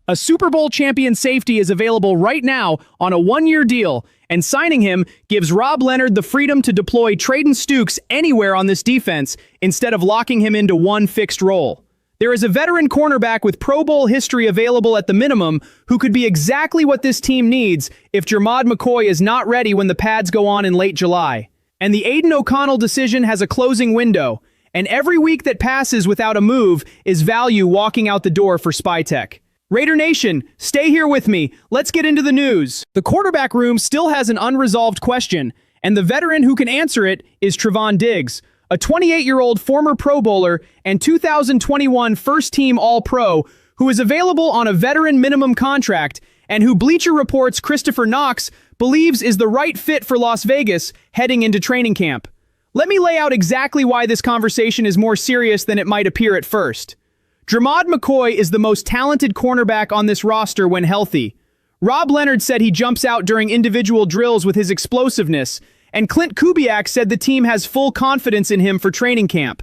A Super Bowl champion safety is available right now on a one-year deal, and signing him gives Rob Leonard the freedom to deploy Trayden Stukes anywhere on this defense instead of locking him into one fixed role. There is a veteran cornerback with Pro Bowl history available at the minimum who could be exactly what this team needs if Jermod McCoy is not ready when the pads go on in late July. And the Aidan O'Connell decision has a closing window, and every week that passes without a move is value walking out the door for Spytek. Raider Nation, stay here with me. Let's get into the news. The quarterback room still has an unresolved question, and the veteran who can answer it is Trevon Diggs, a 28-year-old former Pro Bowler and 2021 first-team All-Pro who is available on a veteran minimum contract and who Bleacher Report's Christopher Knox believes is the right fit for Las Vegas heading into training camp. Let me lay out exactly why this conversation is more serious than it might appear at first. Jermod McCoy is the most talented cornerback on this roster when healthy. Rob Leonard said he jumps out during individual drills with his explosiveness, and Klint Kubiak said the team has full confidence in him for training camp.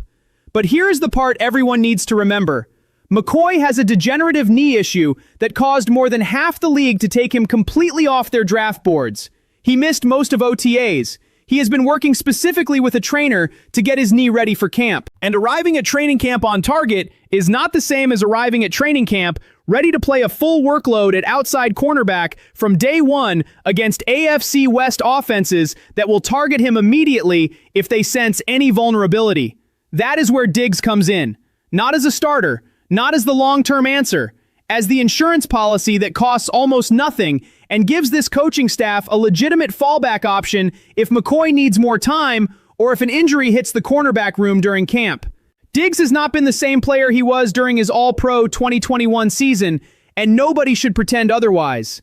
But here's the part everyone needs to remember. McCoy has a degenerative knee issue that caused more than half the league to take him completely off their draft boards. He missed most of OTAs. He has been working specifically with a trainer to get his knee ready for camp. And arriving at training camp on target is not the same as arriving at training camp ready to play a full workload at outside cornerback from day one against AFC West offenses that will target him immediately if they sense any vulnerability. That is where Diggs comes in. Not as a starter, not as the long-term answer, as the insurance policy that costs almost nothing and gives this coaching staff a legitimate fallback option if McCoy needs more time or if an injury hits the cornerback room during camp. Diggs has not been the same player he was during his All-Pro 2021 season, and nobody should pretend otherwise.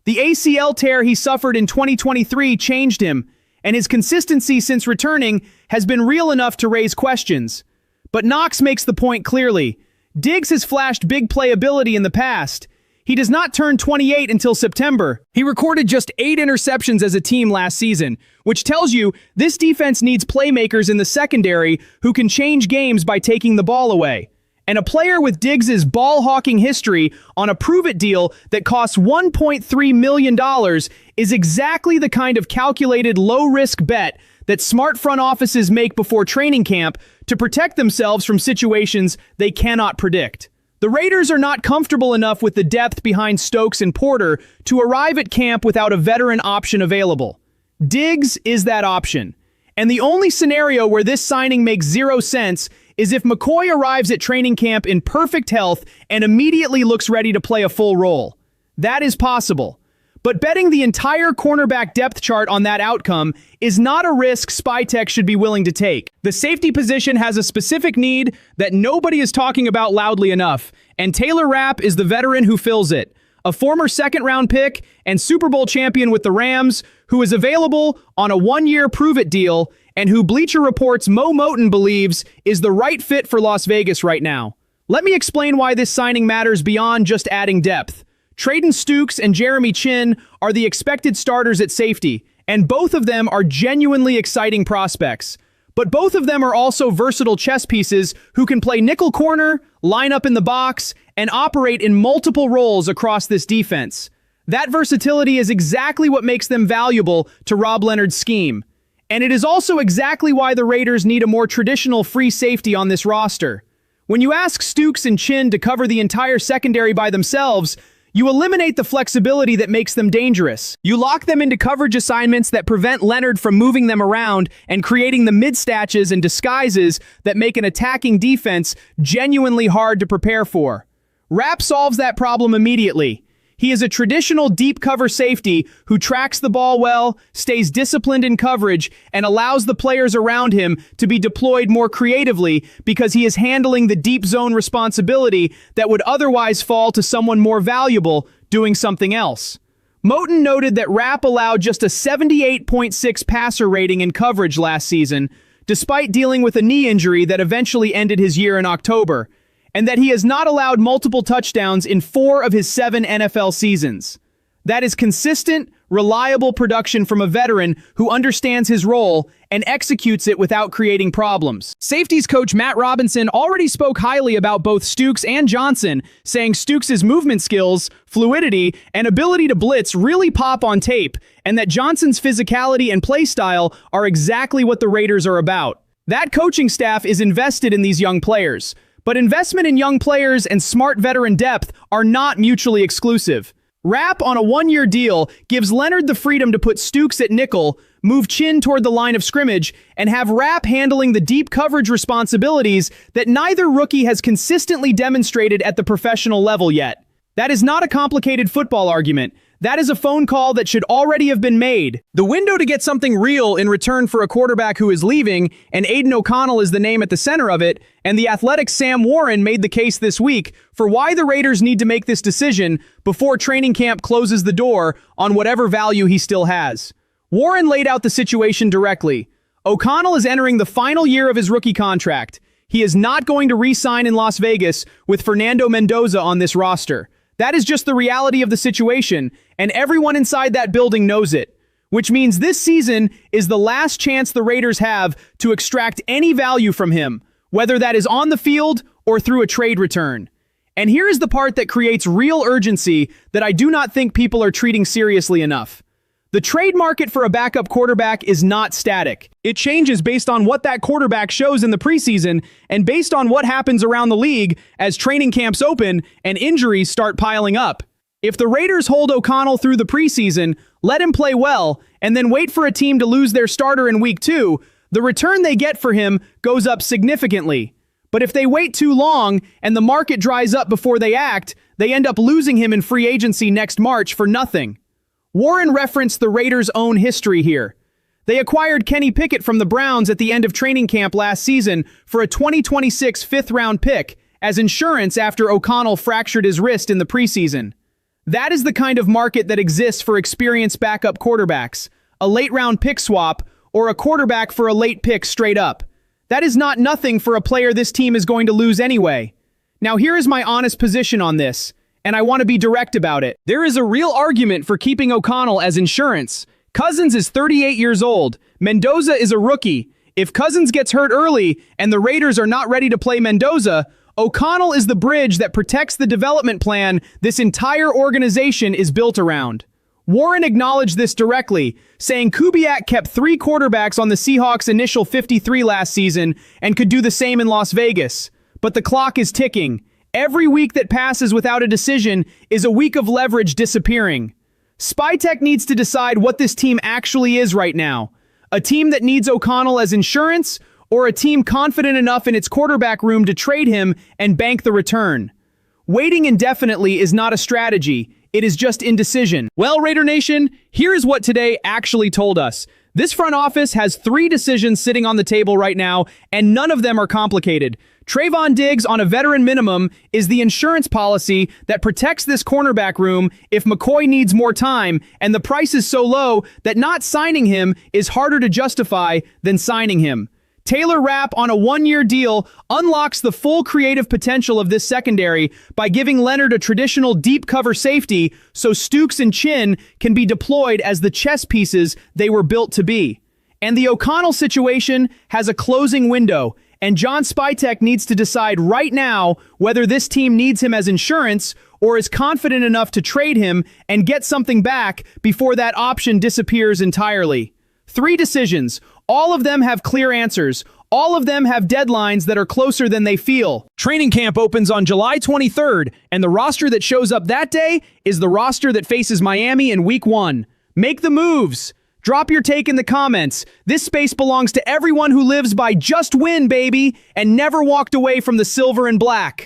The ACL tear he suffered in 2023 changed him, and his consistency since returning has been real enough to raise questions. But Knox makes the point clearly. Diggs has flashed big playability in the past. He does not turn 28 until September. He recorded just 8 interceptions as a team last season, which tells you this defense needs playmakers in the secondary who can change games by taking the ball away. And a player with Diggs' ball-hawking history on a prove-it deal that costs $1.3 million is exactly the kind of calculated low-risk bet that smart front offices make before training camp to protect themselves from situations they cannot predict. The Raiders are not comfortable enough with the depth behind Stokes and Porter to arrive at camp without a veteran option available. Diggs is that option. And the only scenario where this signing makes zero sense is if McCoy arrives at training camp in perfect health and immediately looks ready to play a full role. That is possible. But betting the entire cornerback depth chart on that outcome is not a risk Spytek should be willing to take. The safety position has a specific need that nobody is talking about loudly enough, and Taylor Rapp is the veteran who fills it. A former second-round pick and Super Bowl champion with the Rams, who is available on a one-year prove-it deal, and who Bleacher Report's Mo Moton believes is the right fit for Las Vegas right now. Let me explain why this signing matters beyond just adding depth. Trayden Stukes and Jeremy Chinn are the expected starters at safety, and both of them are genuinely exciting prospects. But both of them are also versatile chess pieces who can play nickel corner, line up in the box, and operate in multiple roles across this defense. That versatility is exactly what makes them valuable to Rob Leonard's scheme. And it is also exactly why the Raiders need a more traditional free safety on this roster. When you ask Stukes and Chinn to cover the entire secondary by themselves, you eliminate the flexibility that makes them dangerous. You lock them into coverage assignments that prevent Leonard from moving them around and creating the mid-statches and disguises that make an attacking defense genuinely hard to prepare for. Rapp solves that problem immediately. He is a traditional deep cover safety who tracks the ball well, stays disciplined in coverage, and allows the players around him to be deployed more creatively because he is handling the deep zone responsibility that would otherwise fall to someone more valuable doing something else. Moton noted that Rapp allowed just a 78.6 passer rating in coverage last season, despite dealing with a knee injury that eventually ended his year in October, and that he has not allowed multiple touchdowns in 4 of his 7 NFL seasons. That is consistent, reliable production from a veteran who understands his role and executes it without creating problems. Safeties coach Matt Robinson already spoke highly about both Stukes and Johnson, saying Stukes' movement skills, fluidity, and ability to blitz really pop on tape, and that Johnson's physicality and play style are exactly what the Raiders are about. That coaching staff is invested in these young players, but investment in young players and smart veteran depth are not mutually exclusive. Rapp on a one-year deal gives Leonard the freedom to put Stukes at nickel, move Chin toward the line of scrimmage, and have Rapp handling the deep coverage responsibilities that neither rookie has consistently demonstrated at the professional level yet. That is not a complicated football argument. That is a phone call that should already have been made. The window to get something real in return for a quarterback who is leaving, and Aidan O'Connell is the name at the center of it, and the Athletic's Sam Warren made the case this week for why the Raiders need to make this decision before training camp closes the door on whatever value he still has. Warren laid out the situation directly. O'Connell is entering the final year of his rookie contract. He is not going to re-sign in Las Vegas with Fernando Mendoza on this roster. That is just the reality of the situation, and everyone inside that building knows it. Which means this season is the last chance the Raiders have to extract any value from him, whether that is on the field or through a trade return. And here is the part that creates real urgency that I do not think people are treating seriously enough. The trade market for a backup quarterback is not static. It changes based on what that quarterback shows in the preseason and based on what happens around the league as training camps open and injuries start piling up. If the Raiders hold O'Connell through the preseason, let him play well, and then wait for a team to lose their starter in week 2, the return they get for him goes up significantly. But if they wait too long and the market dries up before they act, they end up losing him in free agency next March for nothing. Warren referenced the Raiders' own history here. They acquired Kenny Pickett from the Browns at the end of training camp last season for a 2026 fifth-round pick as insurance after O'Connell fractured his wrist in the preseason. That is the kind of market that exists for experienced backup quarterbacks, a late-round pick swap, or a quarterback for a late pick straight up. That is not nothing for a player this team is going to lose anyway. Now here is my honest position on this, and I want to be direct about it. There is a real argument for keeping O'Connell as insurance. Cousins is 38 years old. Mendoza is a rookie. If Cousins gets hurt early and the Raiders are not ready to play Mendoza, O'Connell is the bridge that protects the development plan this entire organization is built around. Warren acknowledged this directly, saying Kubiak kept 3 quarterbacks on the Seahawks' initial 53 last season and could do the same in Las Vegas. But the clock is ticking. Every week that passes without a decision is a week of leverage disappearing. Spytek needs to decide what this team actually is right now. A team that needs O'Connell as insurance, or a team confident enough in its quarterback room to trade him and bank the return. Waiting indefinitely is not a strategy. It is just indecision. Well, Raider Nation, here is what today actually told us. This front office has 3 decisions sitting on the table right now, and none of them are complicated. Trayvon Diggs on a veteran minimum is the insurance policy that protects this cornerback room if McCoy needs more time, and the price is so low that not signing him is harder to justify than signing him. Taylor Rapp on a one-year deal unlocks the full creative potential of this secondary by giving Leonard a traditional deep cover safety so Stukes and Chin can be deployed as the chess pieces they were built to be. And the O'Connell situation has a closing window, and John Spytek needs to decide right now whether this team needs him as insurance or is confident enough to trade him and get something back before that option disappears entirely. 3 decisions. All of them have clear answers. All of them have deadlines that are closer than they feel. Training camp opens on July 23rd, and the roster that shows up that day is the roster that faces Miami in Week 1. Make the moves. Drop your take in the comments. This space belongs to everyone who lives by just win, baby, and never walked away from the silver and black.